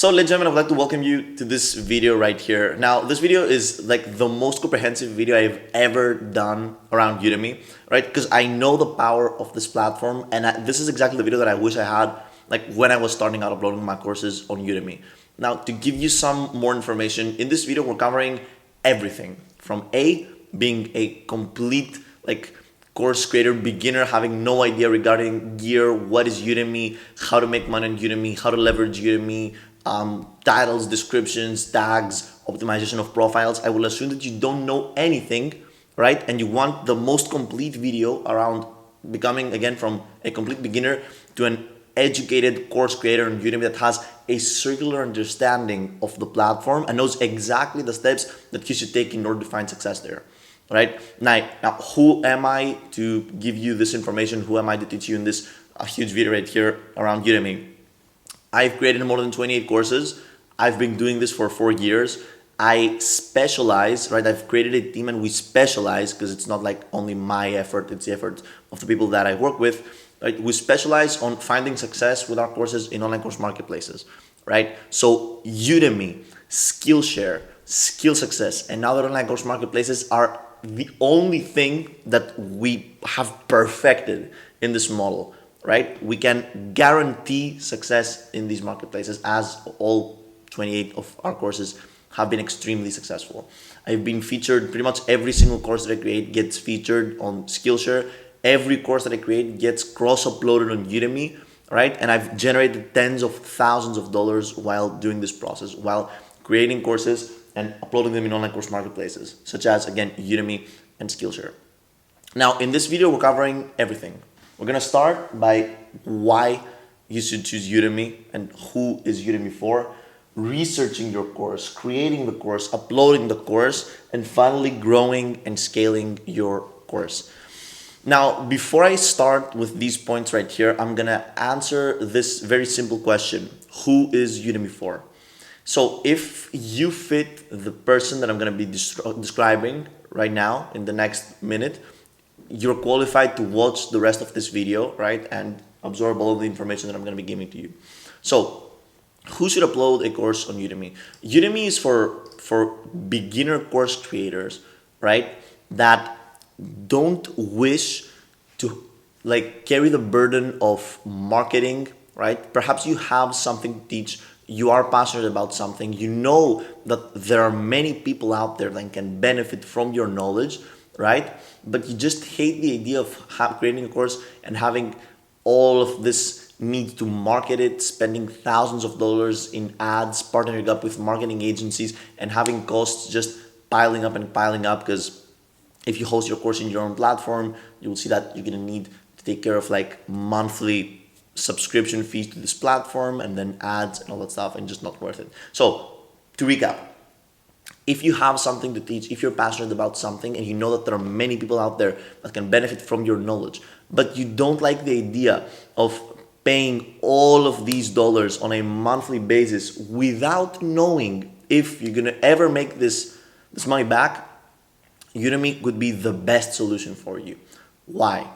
So ladies and gentlemen, I would like to welcome you to this video right here. Now, this video is like the most comprehensive video I've ever done around Udemy, right? Because I know the power of this platform, and this is exactly the video that I wish I had like when I was starting out uploading my courses on Udemy. Now, to give you some more information, in this video, we're covering everything from A, being a complete course creator, beginner, having no idea regarding gear, what is Udemy, how to make money on Udemy, how to leverage Udemy, titles, descriptions, tags, optimization of profiles. I will assume that you don't know anything, right? And you want the most complete video around becoming, again, from a complete beginner to an educated course creator on Udemy that has a circular understanding of the platform and knows exactly the steps that you should take in order to find success there. Right? Now, who am I to give you this information? Who am I to teach you in this huge video right here around Udemy? I've created more than 28 courses. I've been doing this for 4 years. I specialize, right? I've created a team and we specialize because it's not like only my effort, it's the effort of the people that I work with. Right? We specialize on finding success with our courses in online course marketplaces, right? So Udemy, Skillshare, Skill Success, and other online course marketplaces are the only thing that we have perfected in this model, right? We can guarantee success in these marketplaces, as all 28 of our courses have been extremely successful. I've been featured, pretty much every single course that I create gets featured on Skillshare. Every course that I create gets cross-uploaded on Udemy, right? And I've generated tens of thousands of dollars while doing this process, while creating courses and uploading them in online course marketplaces, such as, again, Udemy and Skillshare. Now, in this video, we're covering everything. We're gonna start by why you should choose Udemy and who is Udemy for, researching your course, creating the course, uploading the course, and finally growing and scaling your course. Now, before I start with these points right here, I'm gonna answer this very simple question. Who is Udemy for? So if you fit the person that I'm going to be describing right now in the next minute, you're qualified to watch the rest of this video, right? And absorb all of the information that I'm going to be giving to you. So who should upload a course on Udemy? Udemy is for beginner course creators, right? That don't wish to carry the burden of marketing, right? Perhaps you have something to teach. You are passionate about something, you know that there are many people out there that can benefit from your knowledge, right? But you just hate the idea of creating a course and having all of this need to market it, spending thousands of dollars in ads, partnering up with marketing agencies, and having costs just piling up and piling up. Because if you host your course in your own platform, you will see that you're gonna need to take care of monthly subscription fees to this platform and then ads and all that stuff, and just not worth it. So to recap, if you have something to teach, if you're passionate about something and you know that there are many people out there that can benefit from your knowledge, but you don't like the idea of paying all of these dollars on a monthly basis without knowing if you're gonna ever make this money back, Udemy would be the best solution for you. Why?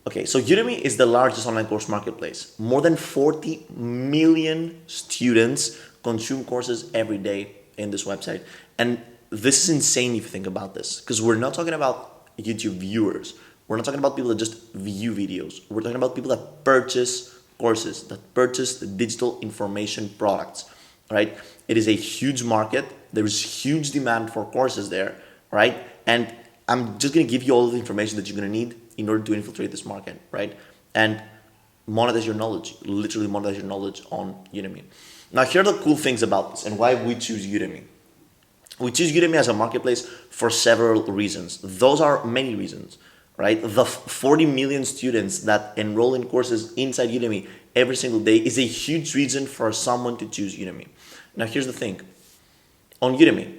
Okay, so Udemy is the largest online course marketplace. More than 40 million students consume courses every day in this website. And this is insane if you think about this, because we're not talking about YouTube viewers. We're not talking about people that just view videos. We're talking about people that purchase courses, that purchase the digital information products, right? It is a huge market. There is huge demand for courses there, right? And I'm just gonna give you all the information that you're gonna need in order to infiltrate this market, right? And monetize your knowledge, literally monetize your knowledge on Udemy. Now, here are the cool things about this and why we choose Udemy. We choose Udemy as a marketplace for several reasons. Those are many reasons, right? The 40 million students that enroll in courses inside Udemy every single day is a huge reason for someone to choose Udemy. Now, here's the thing. On Udemy,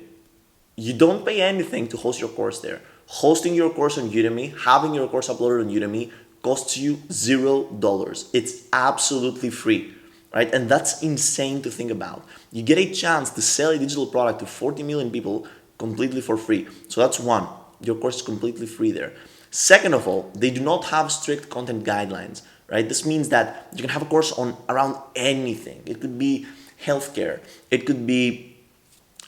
you don't pay anything to host your course there. Hosting your course on Udemy, having your course uploaded on Udemy costs you $0. It's absolutely free, right? And that's insane to think about. You get a chance to sell a digital product to 40 million people completely for free. So that's one, your course is completely free there. Second of all, they do not have strict content guidelines, right? This means that you can have a course on around anything. It could be healthcare. It could be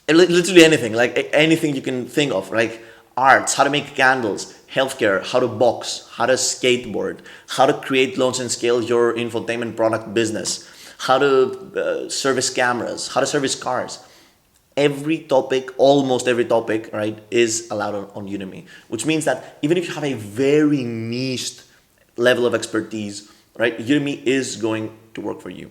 literally anything, like anything you can think of, like arts, how to make candles, healthcare, how to box, how to skateboard, how to create, launch, and scale your infotainment product business, how to service cameras, how to service cars. Every topic, almost every topic, right, is allowed on Udemy, which means that even if you have a very niched level of expertise, right, Udemy is going to work for you.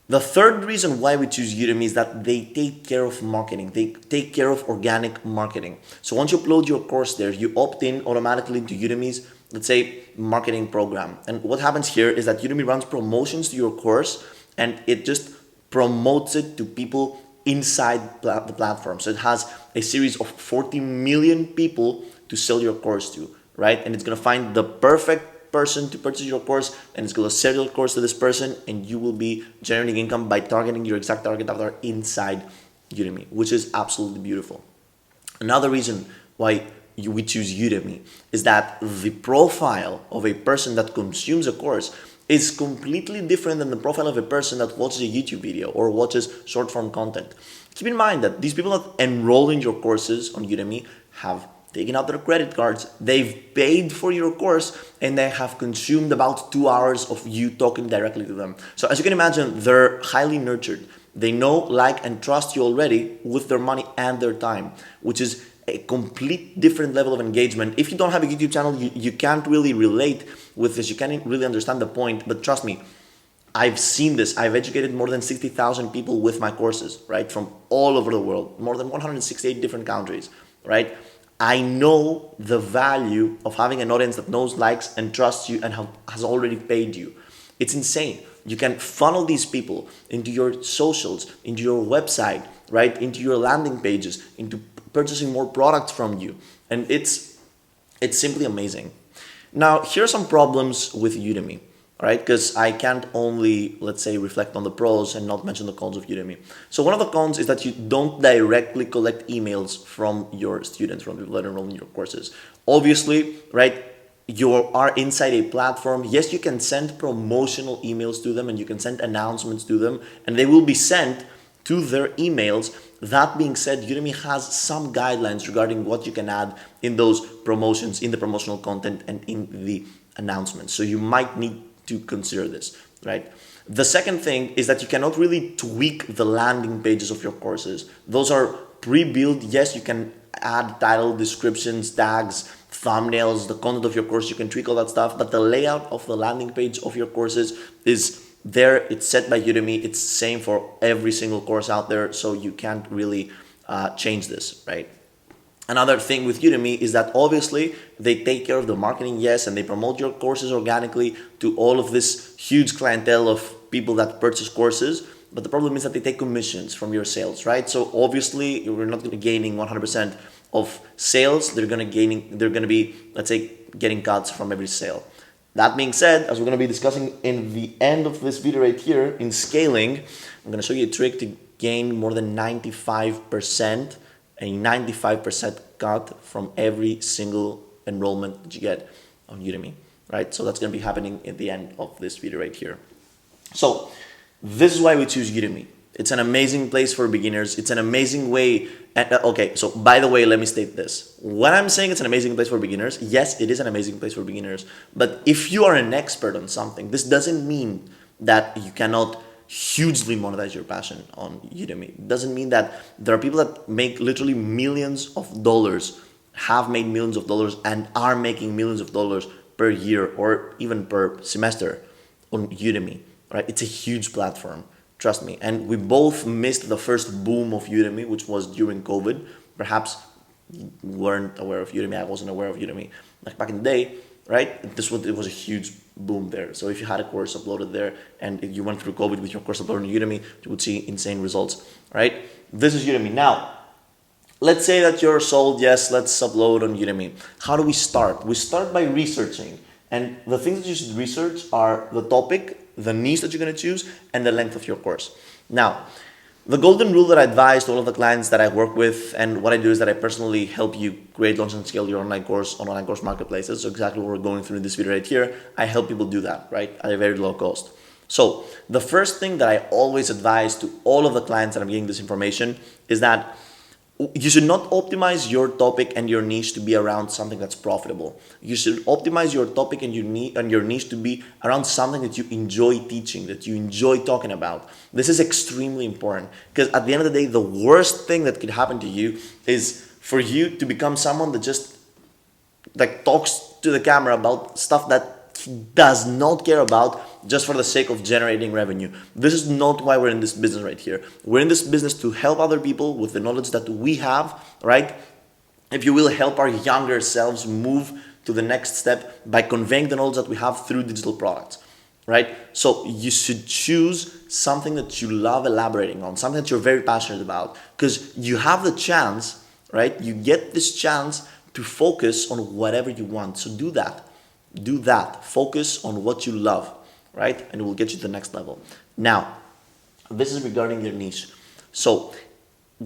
The third reason why we choose Udemy is that they take care of marketing. They take care of organic marketing. So once you upload your course there, you opt in automatically into Udemy's, let's say, marketing program. And what happens here is that Udemy runs promotions to your course and it just promotes it to people inside the platform. So it has a series of 40 million people to sell your course to, right? And it's going to find the perfect person to purchase your course, and it's going to sell your course to this person, and you will be generating income by targeting your exact target avatar inside Udemy, which is absolutely beautiful. Another reason why we choose Udemy is that the profile of a person that consumes a course is completely different than the profile of a person that watches a YouTube video or watches short form content. Keep in mind that these people that enroll in your courses on Udemy have taken out their credit cards, they've paid for your course, and they have consumed about 2 hours of you talking directly to them. So as you can imagine, they're highly nurtured. They know, like, and trust you already with their money and their time, which is a complete different level of engagement. If you don't have a YouTube channel, you can't really relate with this. You can't really understand the point, but trust me, I've seen this. I've educated more than 60,000 people with my courses, right? From all over the world, more than 168 different countries, right? I know the value of having an audience that knows, likes, and trusts you and has already paid you. It's insane. You can funnel these people into your socials, into your website, right? Into your landing pages, into purchasing more products from you. And it's simply amazing. Now, here are some problems with Udemy, right? Because I can't only, let's say, reflect on the pros and not mention the cons of Udemy. So one of the cons is that you don't directly collect emails from your students, from people that enroll in your courses. Obviously, right, you are inside a platform. Yes, you can send promotional emails to them and you can send announcements to them, and they will be sent to their emails. That being said, Udemy has some guidelines regarding what you can add in those promotions, in the promotional content, and in the announcements. So you might need to consider this, right? The second thing is that you cannot really tweak the landing pages of your courses. Those are pre-built. Yes, you can add title, descriptions, tags, thumbnails, the content of your course, you can tweak all that stuff, but the layout of the landing page of your courses is there. It's set by Udemy. It's the same for every single course out there, so you can't really change this, right? Another thing with Udemy is that obviously they take care of the marketing, yes, and they promote your courses organically to all of this huge clientele of people that purchase courses. But the problem is that they take commissions from your sales, right? So obviously you're not going to be gaining 100% of sales. They're going to be, let's say, getting cuts from every sale. That being said, as we're going to be discussing in the end of this video right here, in scaling, I'm going to show you a trick to gain more than 95%, a 95% cut from every single enrollment that you get on Udemy, right? So that's going to be happening at the end of this video right here. So this is why we choose Udemy. It's an amazing place for beginners. It's an amazing way. Okay, so by the way, let me state this. When I'm saying it's an amazing place for beginners, yes, it is an amazing place for beginners. But if you are an expert on something, this doesn't mean that you cannot hugely monetize your passion on Udemy. It doesn't mean that there are people that make literally millions of dollars, have made millions of dollars, and are making millions of dollars per year or even per semester on Udemy, right? It's a huge platform. Trust me. And we both missed the first boom of Udemy, which was during COVID. Perhaps you weren't aware of Udemy. I wasn't aware of Udemy. Like back in the day, right? It was a huge boom there. So if you had a course uploaded there and if you went through COVID with your course uploaded on Udemy, you would see insane results, right? This is Udemy. Now, let's say that you're sold. Yes, let's upload on Udemy. How do we start? We start by researching. And the things that you should research are the topic, the niche that you're going to choose, and the length of your course. Now, the golden rule that I advise to all of the clients that I work with, and what I do is that I personally help you create, launch, and scale your online course on online course marketplaces. So exactly what we're going through in this video right here, I help people do that, right, at a very low cost. So the first thing that I always advise to all of the clients that I'm giving this information is that you should not optimize your topic and your niche to be around something that's profitable. You should optimize your topic and your niche to be around something that you enjoy teaching, that you enjoy talking about. This is extremely important because at the end of the day, the worst thing that could happen to you is for you to become someone that just like talks to the camera about stuff that he does not care about just for the sake of generating revenue. This is not why we're in this business right here. We're in this business to help other people with the knowledge that we have, right? If you will, help our younger selves move to the next step by conveying the knowledge that we have through digital products, right? So you should choose something that you love elaborating on, something that you're very passionate about, because you have the chance, right? You get this chance to focus on whatever you want. So do that. Do that. Focus on what you love, right? And it will get you to the next level. Now, this is regarding your niche. So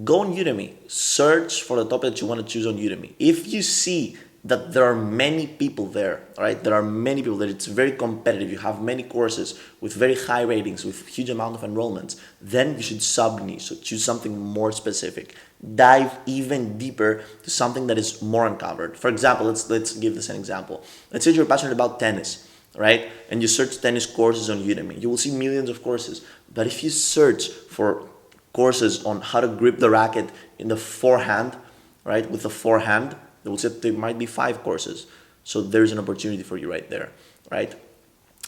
go on Udemy, search for the topic that you want to choose on Udemy. If you see that there are many people there, right? There are many people there. It's very competitive. You have many courses with very high ratings, with huge amount of enrollments. Then you should sub-niche, so choose something more specific. Dive even deeper to something that is more uncovered. For example, let's give this an example. Let's say you're passionate about tennis, right? And you search tennis courses on Udemy. You will see millions of courses. But if you search for courses on how to grip the racket in the forehand, right? With the forehand, they will say there might be 5 courses. So there's an opportunity for you right there, right?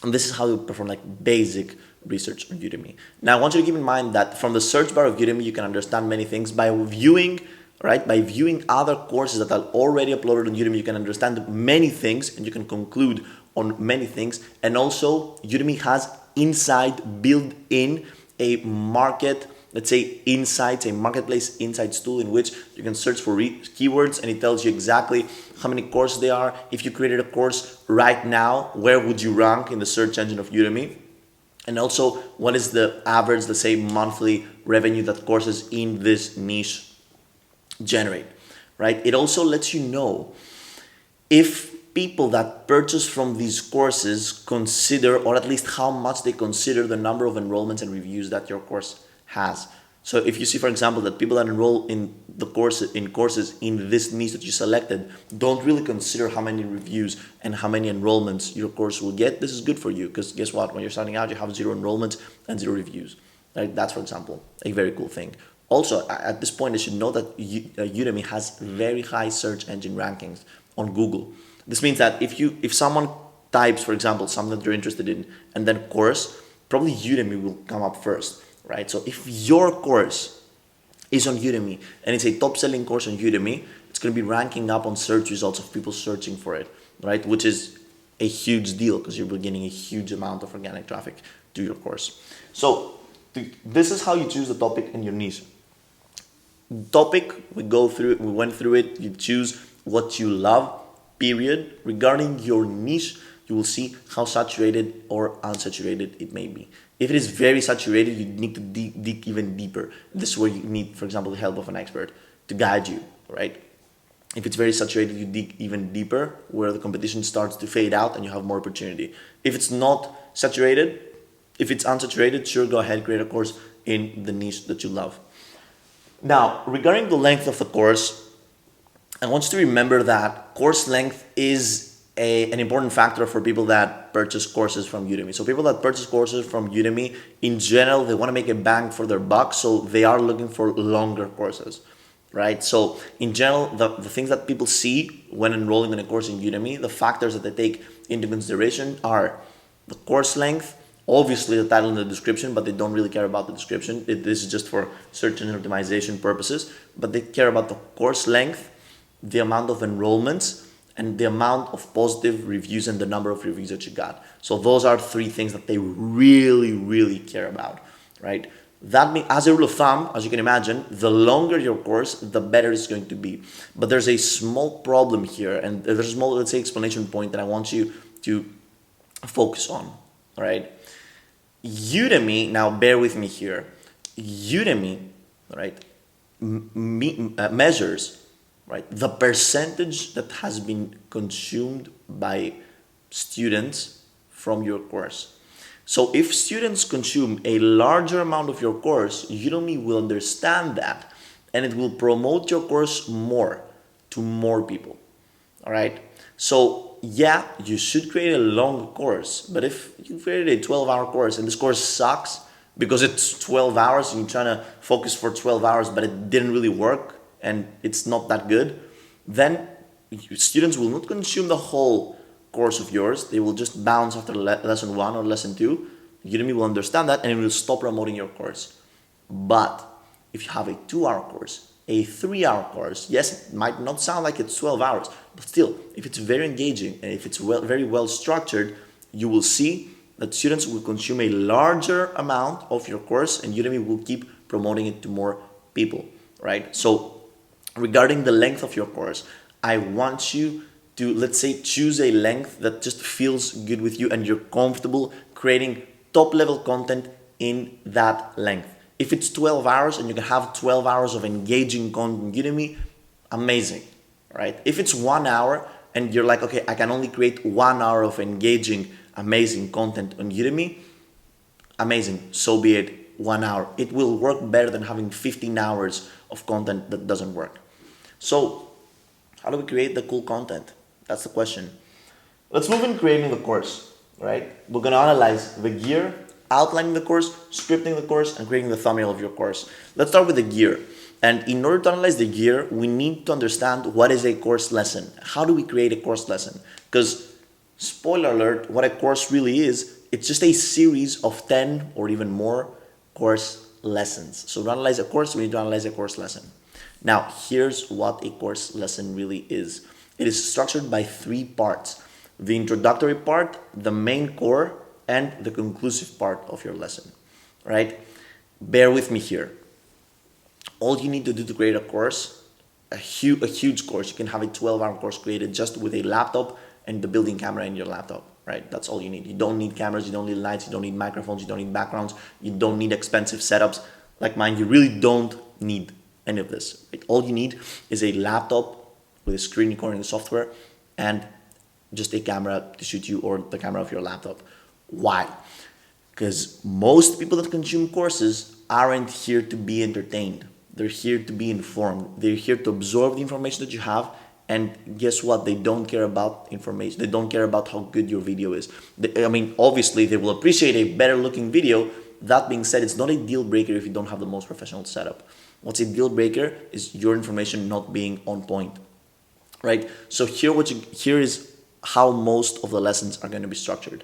And this is how you perform like basic research on Udemy. Now, I want you to keep in mind that from the search bar of Udemy, you can understand many things by viewing, right? By viewing other courses that are already uploaded on Udemy, you can understand many things and you can conclude on many things. And also, Udemy has inside built in a market, let's say insights, a marketplace insights tool in which you can search for keywords and it tells you exactly how many courses there are. If you created a course right now, where would you rank in the search engine of Udemy? And also, what is the average, let's say, monthly revenue that courses in this niche generate, right? It also lets you know if people that purchase from these courses consider, or at least how much they consider the number of enrollments and reviews that your course has. So if you see, for example, that people that enroll in the courses in this niche that you selected don't really consider how many reviews and how many enrollments your course will get, this is good for you because guess what? When you're starting out, you have 0 enrollments and 0 reviews. Right? That's, for example, a very cool thing. Also, at this point, I should know that Udemy has very high search engine rankings on Google. This means that if someone types, for example, something that you're interested in and then course, probably Udemy will come up first. Right? So if your course is on Udemy and it's a top selling course on Udemy, it's going to be ranking up on search results of people searching for it, right? Which is a huge deal because you're getting a huge amount of organic traffic to your course. So this is how you choose the topic and your niche. Topic, we went through it, you choose what you love, period. Regarding your niche, you will see how saturated or unsaturated it may be. If it is very saturated, you need to dig even deeper. This is where you need, for example, the help of an expert to guide you, right? If it's very saturated, you dig even deeper where the competition starts to fade out and you have more opportunity. If it's not saturated, if it's unsaturated, sure, go ahead, create a course in the niche that you love. Now, regarding the length of the course, I want you to remember that course length is an important factor for people that purchase courses from Udemy. So people that purchase courses from Udemy, in general, they want to make a bang for their buck, so they are looking for longer courses, right? So in general, the things that people see when enrolling in a course in Udemy, the factors that they take into consideration are the course length, obviously the title and the description, but they don't really care about the description. This is just for search engine optimization purposes, but they care about the course length, the amount of enrollments, and the amount of positive reviews and the number of reviews that you got. So those are 3 things that they really, really care about, right? That means, as a rule of thumb, as you can imagine, the longer your course, the better it's going to be. But there's a small problem here, and there's a small, let's say, explanation point that I want you to focus on, all right? Udemy, now bear with me here, Udemy, right, measures, right, the percentage that has been consumed by students from your course. So if students consume a larger amount of your course, Udemy will understand that and it will promote your course more to more people. All right. So yeah, you should create a long course, but if you created a 12-hour course and this course sucks because it's 12 hours and you're trying to focus for 12 hours, but it didn't really work and it's not that good, then students will not consume the whole course of yours. They will just bounce after lesson 1 or lesson 2. Udemy will understand that and it will stop promoting your course. But if you have a 2-hour course, a 3-hour course, yes, it might not sound like it's 12 hours, but still, if it's very engaging and if it's very well structured, you will see that students will consume a larger amount of your course and Udemy will keep promoting it to more people, right? So regarding the length of your course, I want you to, let's say, choose a length that just feels good with you and you're comfortable creating top level content in that length. If it's 12 hours and you can have 12 hours of engaging content in Udemy, amazing, right? If it's 1 hour and you're like, okay, I can only create 1 hour of engaging, amazing content on Udemy, amazing, so be it, 1 hour. It will work better than having 15 hours of content that doesn't work. So how do we create the cool content? That's the question. Let's move in creating the course, right? We're gonna analyze the gear, outlining the course, scripting the course, and creating the thumbnail of your course. Let's start with the gear. And in order to analyze the gear, we need to understand what is a course lesson. How do we create a course lesson? Because, spoiler alert, what a course really is, it's just a series of 10 or even more course lessons. So to analyze a course, we need to analyze a course lesson. Now, here's what a course lesson really is. It is structured by 3 parts: the introductory part, the main core, and the conclusive part of your lesson, right? Bear with me here. All you need to do to create a course, a huge course, you can have a 12-hour course created just with a laptop and the built-in camera in your laptop, right? That's all you need. You don't need cameras, you don't need lights, you don't need microphones, you don't need backgrounds, you don't need expensive setups like mine. You really don't need any of this, right? All you need is a laptop with a screen recording software and just a camera to shoot you or the camera of your laptop. Why? Because most people that consume courses aren't here to be entertained. They're here to be informed. They're here to absorb the information that you have. And guess what? They don't care about information. They don't care about how good your video is. Obviously, they will appreciate a better looking video. That being said, it's not a deal breaker if you don't have the most professional setup. What's a deal breaker is your information not being on point, right? So here is how most of the lessons are going to be structured.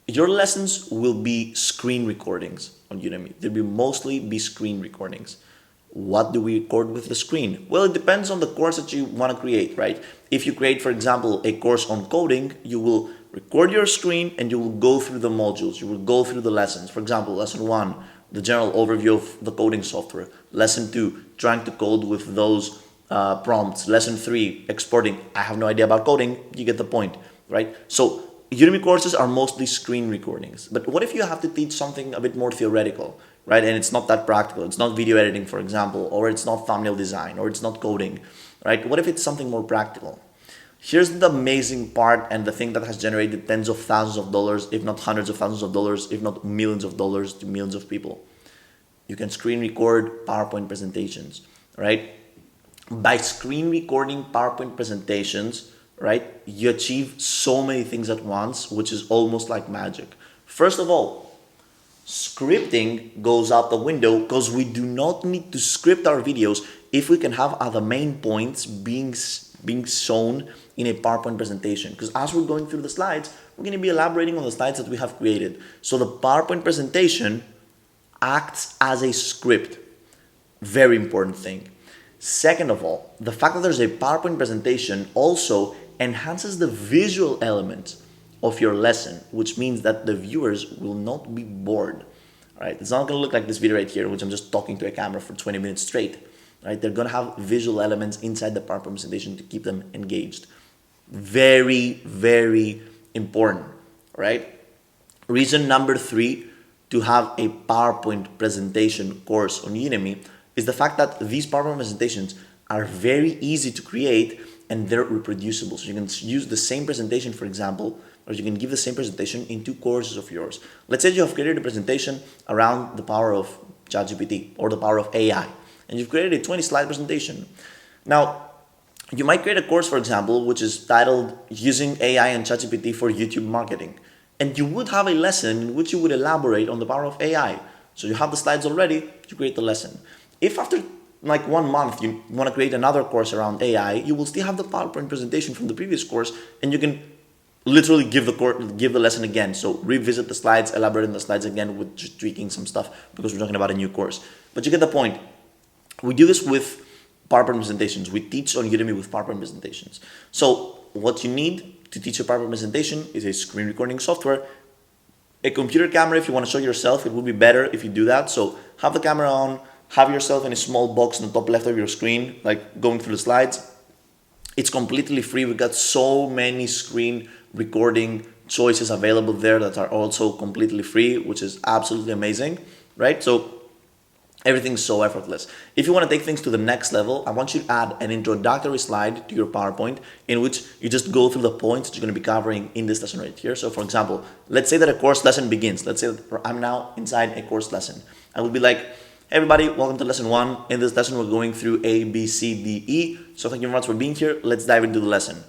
Your lessons will be screen recordings on Udemy. They'll be mostly screen recordings. What do we record with the screen? Well, it depends on the course that you want to create, right? If you create, for example, a course on coding, you will record your screen and you will go through the modules. You will go through the lessons. For example, lesson 1, the general overview of the coding software. Lesson 2, trying to code with those prompts. Lesson 3, exporting. I have no idea about coding. You get the point, right? So Udemy courses are mostly screen recordings. But what if you have to teach something a bit more theoretical, right? And it's not that practical. It's not video editing, for example, or it's not thumbnail design, or it's not coding, right? What if it's something more practical? Here's the amazing part and the thing that has generated tens of thousands of dollars, if not hundreds of thousands of dollars, if not millions of dollars to millions of people. You can screen record PowerPoint presentations, right? By screen recording PowerPoint presentations, right, you achieve so many things at once, which is almost like magic. First of all, scripting goes out the window because we do not need to script our videos if we can have other main points being shown in a PowerPoint presentation. Because as we're going through the slides, we're going to be elaborating on the slides that we have created. So the PowerPoint presentation acts as a script. Very important thing. Second of all, the fact that there's a PowerPoint presentation also enhances the visual element of your lesson, which means that the viewers will not be bored, right? It's not going to look like this video right here, which I'm just talking to a camera for 20 minutes straight, right? They're going to have visual elements inside the PowerPoint presentation to keep them engaged. Very, very important, right? Reason number 3 to have a PowerPoint presentation course on Udemy is the fact that these PowerPoint presentations are very easy to create and they're reproducible. So you can use the same presentation, for example, or you can give the same presentation in 2 courses of yours. Let's say you have created a presentation around the power of ChatGPT or the power of AI, and you've created a 20-slide presentation. Now, you might create a course, for example, which is titled Using AI and ChatGPT for YouTube Marketing. And you would have a lesson in which you would elaborate on the power of AI. So you have the slides already, you create the lesson. If after like 1 month you want to create another course around AI, you will still have the PowerPoint presentation from the previous course, and you can literally give the lesson again. So revisit the slides, elaborate on the slides again with just tweaking some stuff because we're talking about a new course. But you get the point. We do this with PowerPoint presentations. We teach on Udemy with PowerPoint presentations. So what you need to teach a PowerPoint presentation is a screen recording software, a computer camera. If you want to show yourself, it would be better if you do that. So have the camera on, have yourself in a small box in the top left of your screen, like going through the slides. It's completely free. We've got so many screen recording choices available there that are also completely free, which is absolutely amazing, right? So everything's so effortless. If you want to take things to the next level, I want you to add an introductory slide to your PowerPoint in which you just go through the points that you're going to be covering in this lesson right here. So for example, let's say that a course lesson begins. Let's say that I'm now inside a course lesson. I will be like, hey everybody, welcome to lesson 1. In this lesson, we're going through A, B, C, D, E. So thank you very much for being here. Let's dive into the lesson.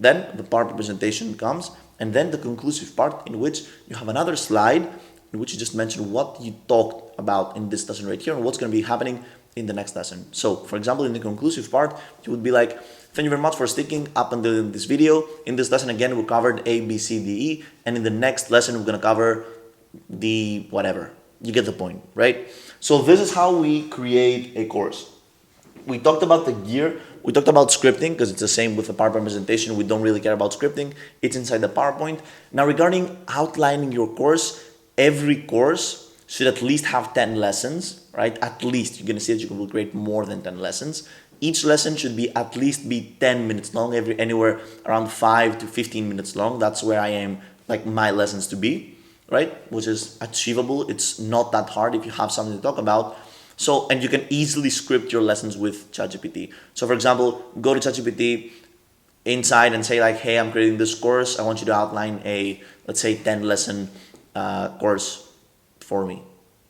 Then the PowerPoint presentation comes, and then the conclusive part in which you have another slide in which you just mention what you talked about in this lesson right here and what's going to be happening in the next lesson. So for example, in the conclusive part, you would be like, thank you very much for sticking up until this video. In this lesson, again, we covered A, B, C, D, E. And in the next lesson, we're going to cover the whatever. You get the point, right? So this is how we create a course. We talked about the gear. We talked about scripting because it's the same with the PowerPoint presentation. We don't really care about scripting. It's inside the PowerPoint. Now, regarding outlining your course, every course should at least have 10 lessons, right? At least. You're going to see that you will create more than 10 lessons. Each lesson should be at least 10 minutes long, anywhere around 5 to 15 minutes long. That's where I aim like my lessons to be, right? Which is achievable. It's not that hard if you have something to talk about. So, and you can easily script your lessons with ChatGPT. So for example, go to ChatGPT inside and say like, hey, I'm creating this course. I want you to outline a, let's say 10 lesson course for me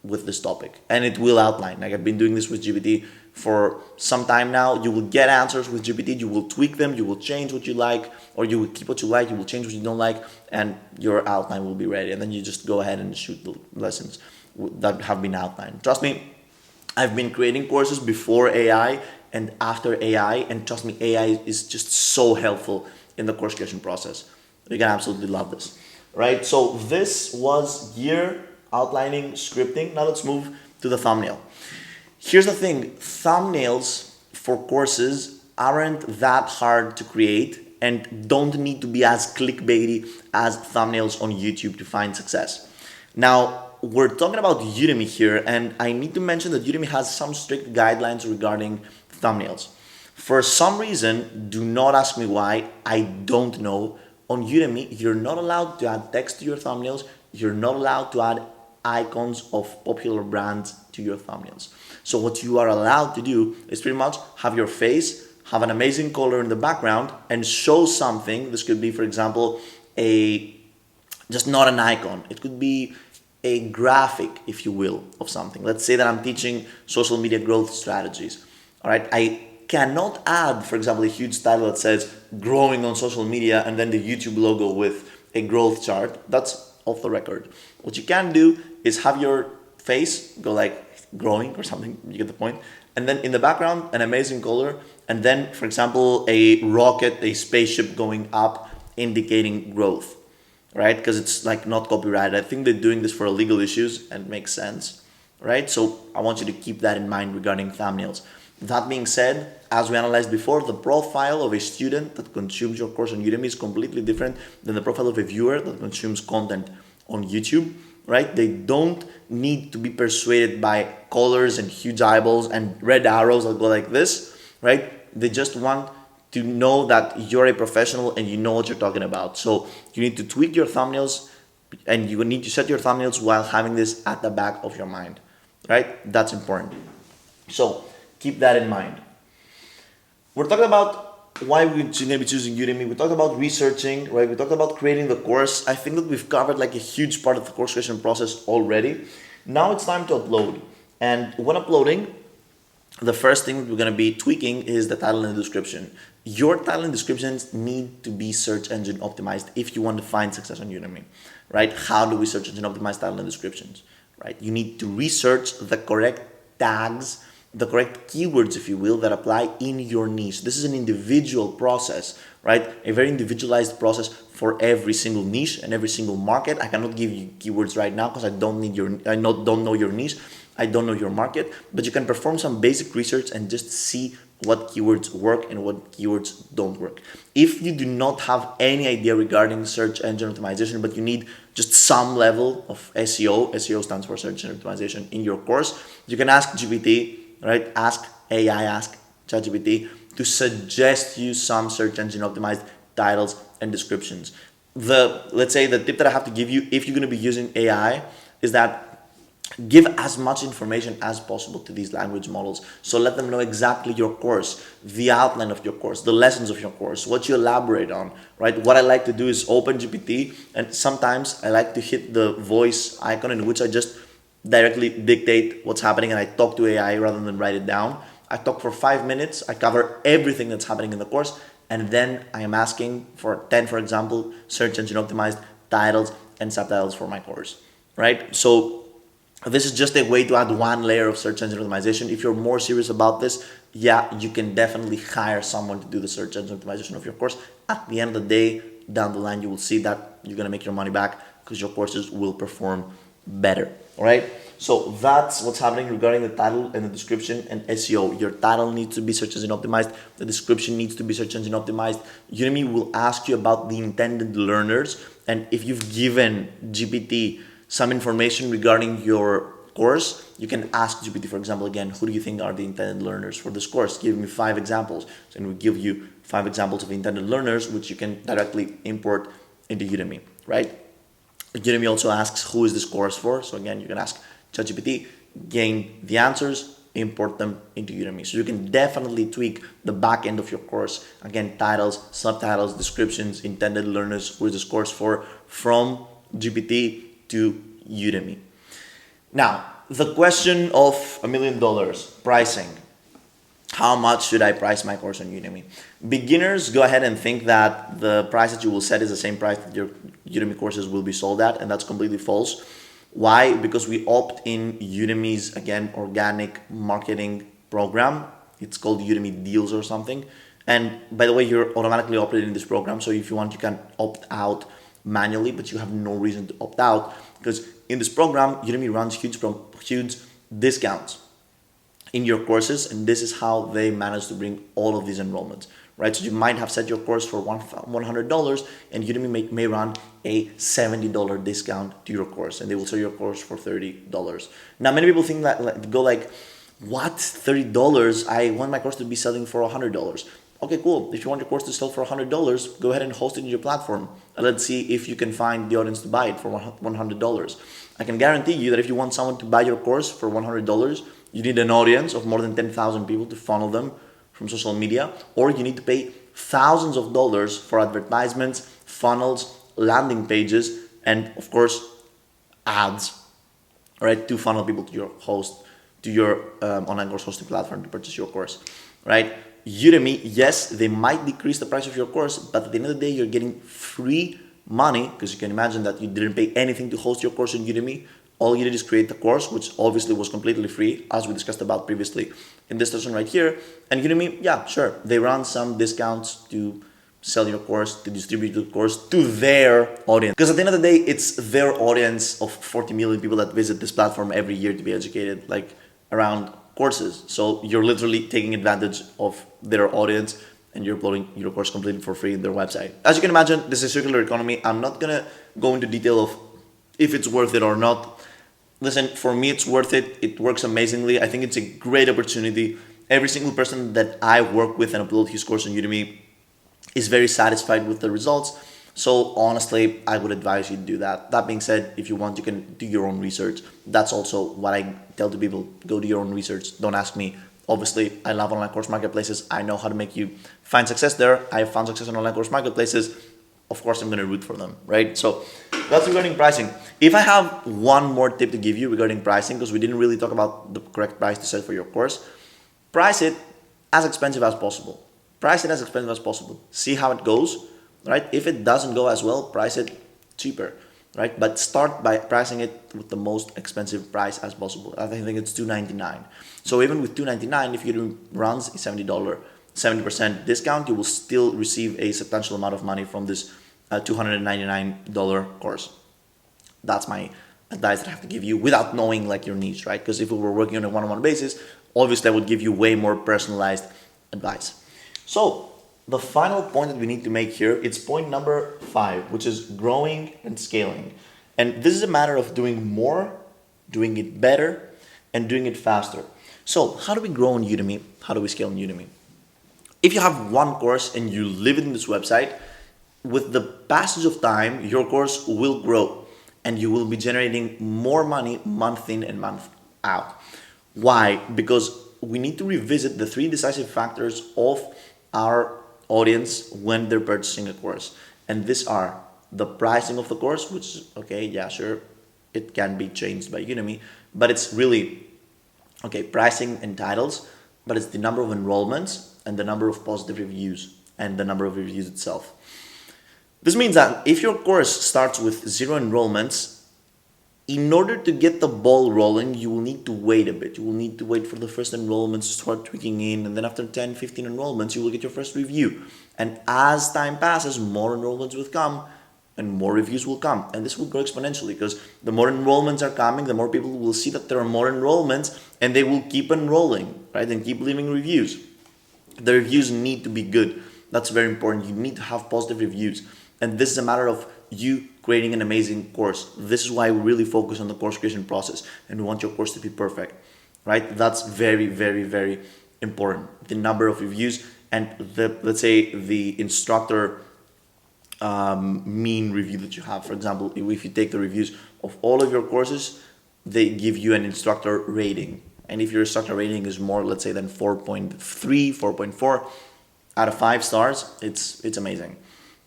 with this topic, and it will outline. Like I've been doing this with GPT for some time now. You will get answers with GPT. You will tweak them. You will change what you like, or you will keep what you like. You will change what you don't like, and your outline will be ready. And then you just go ahead and shoot the lessons that have been outlined. Trust me, I've been creating courses before AI and after AI, and trust me, AI is just so helpful in the course creation process. You can absolutely love this. Right, so this was gear, outlining, scripting. Now let's move to the thumbnail. Here's the thing, thumbnails for courses aren't that hard to create and don't need to be as clickbaity as thumbnails on YouTube to find success. Now, we're talking about Udemy here, and I need to mention that Udemy has some strict guidelines regarding thumbnails. For some reason, do not ask me why, I don't know. On Udemy, you're not allowed to add text to your thumbnails. You're not allowed to add icons of popular brands to your thumbnails. So what you are allowed to do is pretty much have your face, have an amazing color in the background, and show something. This could be, for example, just not an icon. It could be a graphic, if you will, of something. Let's say that I'm teaching social media growth strategies. All right, I cannot add, for example, a huge title that says growing on social media and then the YouTube logo with a growth chart. That's off the record. What you can do is have your face go like growing or something, you get the point. And then in the background, an amazing color. And then, for example, a rocket, a spaceship going up indicating growth, right? Because it's like not copyrighted. I think they're doing this for legal issues and it makes sense, right? So I want you to keep that in mind regarding thumbnails. That being said, as we analyzed before, the profile of a student that consumes your course on Udemy is completely different than the profile of a viewer that consumes content on YouTube, right? They don't need to be persuaded by colors and huge eyeballs and red arrows that go like this, right? They just want to know that you're a professional and you know what you're talking about. So you need to tweak your thumbnails, and you need to set your thumbnails while having this at the back of your mind, right? That's important. So keep that in mind. We're talking about why we're going to be choosing Udemy. We talked about researching, right? We talked about creating the course. I think that we've covered like a huge part of the course creation process already. Now it's time to upload. And when uploading, the first thing we're going to be tweaking is the title and the description. Your title and descriptions need to be search engine optimized if you want to find success on Udemy, right? How do we search engine optimize title and descriptions, right? You need to research the correct tags, the correct keywords, if you will, that apply in your niche. This is an individual process, right? A very individualized process for every single niche and every single market. I cannot give you keywords right now because I don't know your niche. I don't know your market, but you can perform some basic research and just see what keywords work and what keywords don't work. If you do not have any idea regarding search engine optimization, but you need just some level of SEO stands for search engine optimization in your course, you can ask GPT, right? Ask AI, ask ChatGPT to suggest you some search engine optimized titles and descriptions. Let's say the tip that I have to give you if you're going to be using AI is that give as much information as possible to these language models. So let them know exactly your course, the outline of your course, the lessons of your course, what you elaborate on, right? What I like to do is open GPT, and sometimes I like to hit the voice icon in which I just directly dictate what's happening and I talk to AI rather than write it down. I talk for 5 minutes, I cover everything that's happening in the course, and then I am asking for 10, for example, search engine optimized titles and subtitles for my course, right? So this is just a way to add one layer of search engine optimization. If you're more serious about this, yeah, you can definitely hire someone to do the search engine optimization of your course. At the end of the day, down the line, you will see that you're gonna make your money back because your courses will perform better, all right? So that's what's happening regarding the title and the description and SEO. Your title needs to be search engine optimized. The description needs to be search engine optimized. Udemy will ask you about the intended learners. And if you've given GPT some information regarding your course, you can ask GPT, for example, again, who do you think are the intended learners for this course? Give me 5 examples. And we give you 5 examples of intended learners, which you can directly import into Udemy, right? Udemy also asks, who is this course for? So again, you can ask ChatGPT, gain the answers, import them into Udemy. So you can definitely tweak the back end of your course. Again, titles, subtitles, descriptions, intended learners, who is this course for, from GPT to Udemy. Now, the question of $1 million, pricing. How much should I price my course on Udemy? Beginners go ahead and think that the price that you will set is the same price that your Udemy courses will be sold at, and that's completely false. Why? Because we opt in Udemy's, again, organic marketing program. It's called Udemy Deals or something. And by the way, you're automatically opted in this program, so if you want, you can opt out manually, but you have no reason to opt out because in this program, Udemy runs huge discounts in your courses, and this is how they manage to bring all of these enrollments, right? So you might have set your course for $100 and Udemy may run a $70 discount to your course, and they will sell your course for $30. Now, many people think that what, $30? I want my course to be selling for $100. Okay, cool. If you want your course to sell for $100, go ahead and host it in your platform. And let's see if you can find the audience to buy it for $100. I can guarantee you that if you want someone to buy your course for $100, you need an audience of more than 10,000 people to funnel them from social media, or you need to pay thousands of dollars for advertisements, funnels, landing pages, and of course, ads, right, to funnel people to your online course hosting platform to purchase your course, right? Udemy, yes, they might decrease the price of your course, but at the end of the day, you're getting free money because you can imagine that you didn't pay anything to host your course on Udemy. All you did is create the course, which obviously was completely free, as we discussed about previously in this session right here. And Udemy, yeah, sure, they run some discounts to sell your course, to distribute your course to their audience. Because at the end of the day, it's their audience of 40 million people that visit this platform every year to be educated, like around courses. So you're literally taking advantage of their audience and you're uploading your course completely for free in their website. As you can imagine, this is circular economy. I'm not gonna go into detail of if it's worth it or not. Listen, for me, it's worth it. It works amazingly. I think it's a great opportunity. Every single person that I work with and upload his course on Udemy is very satisfied with the results. So honestly, I would advise you to do that. That being said, if you want, you can do your own research. That's also what I tell to people. Go do your own research. Don't ask me obviously I love online course marketplaces. I know how to make you find success there. I found success in online course marketplaces. Of course, I'm going to root for them, right? So that's regarding pricing. If I have one more tip to give you regarding pricing, because we didn't really talk about the correct price to set for your course, price it as expensive as possible. Price it as expensive as possible. See how it goes, right? If it doesn't go as well, price it cheaper, right? But start by pricing it with the most expensive price as possible. I think it's $2.99. So even with $2.99, if you runs a $70, 70% discount, you will still receive a substantial amount of money from this $299 course. That's my advice that I have to give you without knowing like your niche, right? Because if we were working on a one-on-one basis, obviously I would give you way more personalized advice. So the final point that we need to make here, it's point number 5, which is growing and scaling. And this is a matter of doing more, doing it better, and doing it faster. So how do we grow on Udemy? How do we scale on Udemy? If you have one course and you live in this website, with the passage of time, your course will grow and you will be generating more money month in and month out. Why? Because we need to revisit the 3 decisive factors of our audience when they're purchasing a course. And these are the pricing of the course, which is, okay, yeah, sure, it can be changed by Udemy, but it's really, okay, pricing and titles, but it's the number of enrollments and the number of positive reviews and the number of reviews itself. This means that if your course starts with 0 enrollments, in order to get the ball rolling, you will need to wait a bit. You will need to wait for the first enrollments to start tweaking in, and then after 10, 15 enrollments, you will get your first review. And as time passes, more enrollments will come and more reviews will come. And this will grow exponentially because the more enrollments are coming, the more people will see that there are more enrollments and they will keep enrolling, right? And keep leaving reviews. The reviews need to be good. That's very important. You need to have positive reviews. And this is a matter of you creating an amazing course. This is why we really focus on the course creation process and we want your course to be perfect, right? That's very, very, very important. The number of reviews and let's say the instructor mean review that you have. For example, if you take the reviews of all of your courses, they give you an instructor rating. And if your instructor rating is more, let's say, than 4.3, 4.4 out of 5 stars, it's amazing.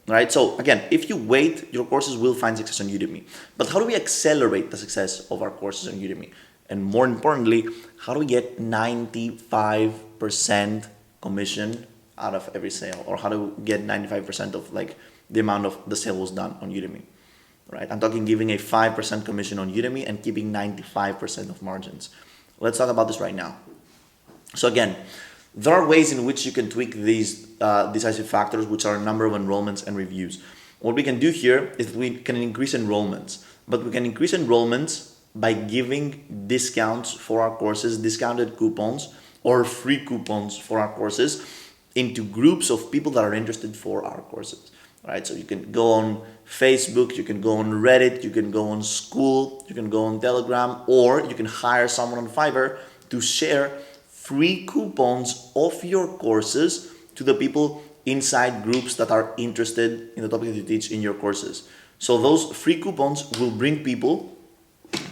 Right? So again, if you wait, your courses will find success on Udemy. But how do we accelerate the success of our courses on Udemy? And more importantly, how do we get 95% commission out of every sale? Or how do we get 95% of like the amount of the sale was done on Udemy? Right? I'm talking giving a 5% commission on Udemy and keeping 95% of margins. Let's talk about this right now. So again, there are ways in which you can tweak these decisive factors, which are number of enrollments and reviews. What we can do here is we can increase enrollments, but we can increase enrollments by giving discounts for our courses, discounted coupons or free coupons for our courses into groups of people that are interested for our courses. Right? So you can go on Facebook, you can go on Reddit, you can go on School, you can go on Telegram, or you can hire someone on Fiverr to share free coupons of your courses to the people inside groups that are interested in the topic that you teach in your courses. So those free coupons will bring people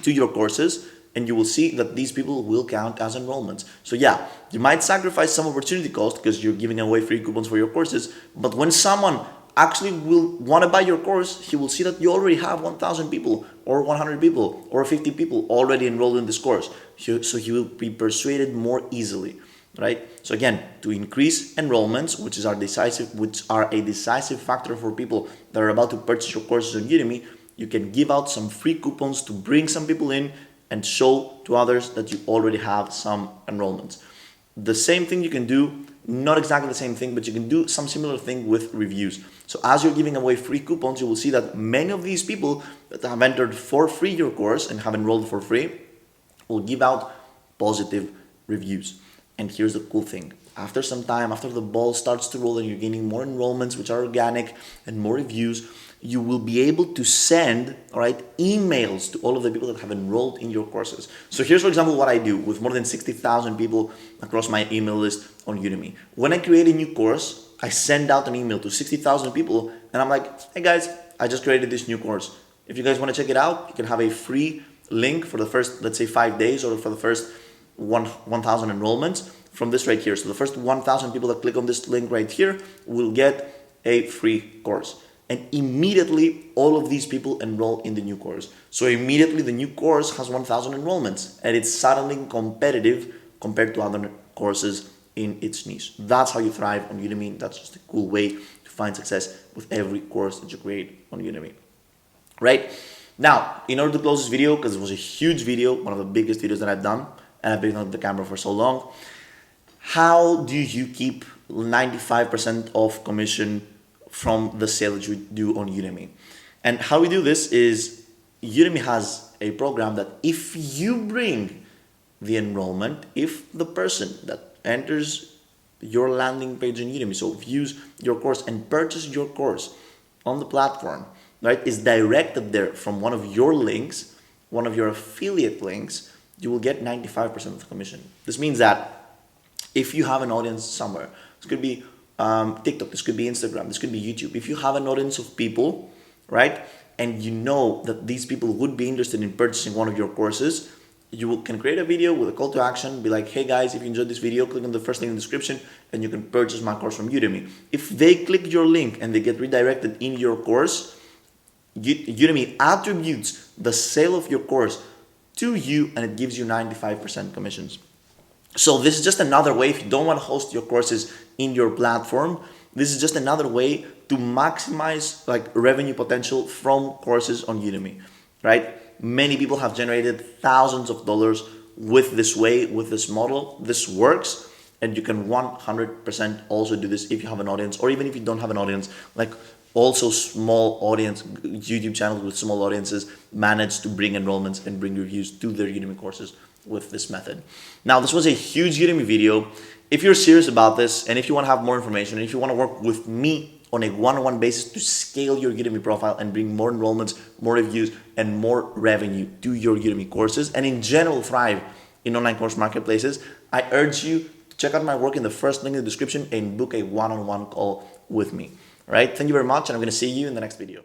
to your courses and you will see that these people will count as enrollments. So yeah, you might sacrifice some opportunity cost because you're giving away free coupons for your courses, but when someone actually will want to buy your course, he will see that you already have 1,000 people or 100 people or 50 people already enrolled in this course. So he will be persuaded more easily, right? So again, to increase enrollments, which are a decisive factor for people that are about to purchase your courses on Udemy, you can give out some free coupons to bring some people in and show to others that you already have some enrollments. The same thing you can do, not exactly the same thing, but you can do some similar thing with reviews. So as you're giving away free coupons, you will see that many of these people that have entered for free your course and have enrolled for free will give out positive reviews. And here's the cool thing. After some time, after the ball starts to roll and you're gaining more enrollments, which are organic, and more reviews, you will be able to send, emails to all of the people that have enrolled in your courses. So here's, for example, what I do with more than 60,000 people across my email list on Udemy. When I create a new course, I send out an email to 60,000 people and I'm like, hey guys, I just created this new course. If you guys want to check it out, you can have a free link for the first, let's say 5 days or for the first 1,000 enrollments. from this right here. So the first 1,000 people that click on this link right here will get a free course. And immediately all of these people enroll in the new course. So immediately the new course has 1,000 enrollments, and it's suddenly competitive compared to other courses in its niche. That's how you thrive on Udemy. That's just a cool way to find success with every course that you create on Udemy, right? Now, in order to close this video, because it was a huge video, one of the biggest videos that I've done, and I've been on the camera for so long, how do you keep 95% of commission from the sale that you do on Udemy? And how we do this is Udemy has a program that if you bring the enrollment, if the person that enters your landing page on Udemy, so views your course and purchases your course on the platform, right, is directed there from one of your links, one of your affiliate links, you will get 95% of the commission. This means that if you have an audience somewhere, this could be TikTok, this could be Instagram, this could be YouTube. If you have an audience of people, right, and you know that these people would be interested in purchasing one of your courses, you can create a video with a call to action, be like, hey guys, if you enjoyed this video, click on the first link in the description and you can purchase my course from Udemy. If they click your link and they get redirected in your course, Udemy attributes the sale of your course to you and it gives you 95% commissions. So this is just another way, if you don't want to host your courses in your platform, this is just another way to maximize revenue potential from courses on Udemy, right? Many people have generated thousands of dollars with this way, with this model. This works, and you can 100% also do this if you have an audience, or even if you don't have an audience, also small audience, YouTube channels with small audiences manage to bring enrollments and bring reviews to their Udemy courses with this method. Now, this was a huge Udemy video. If you're serious about this, and if you want to have more information, and if you want to work with me on a one-on-one basis to scale your Udemy profile and bring more enrollments, more reviews, and more revenue to your Udemy courses, and in general thrive in online course marketplaces, I urge you to check out my work in the first link in the description and book a one-on-one call with me. All right? Thank you very much, and I'm going to see you in the next video.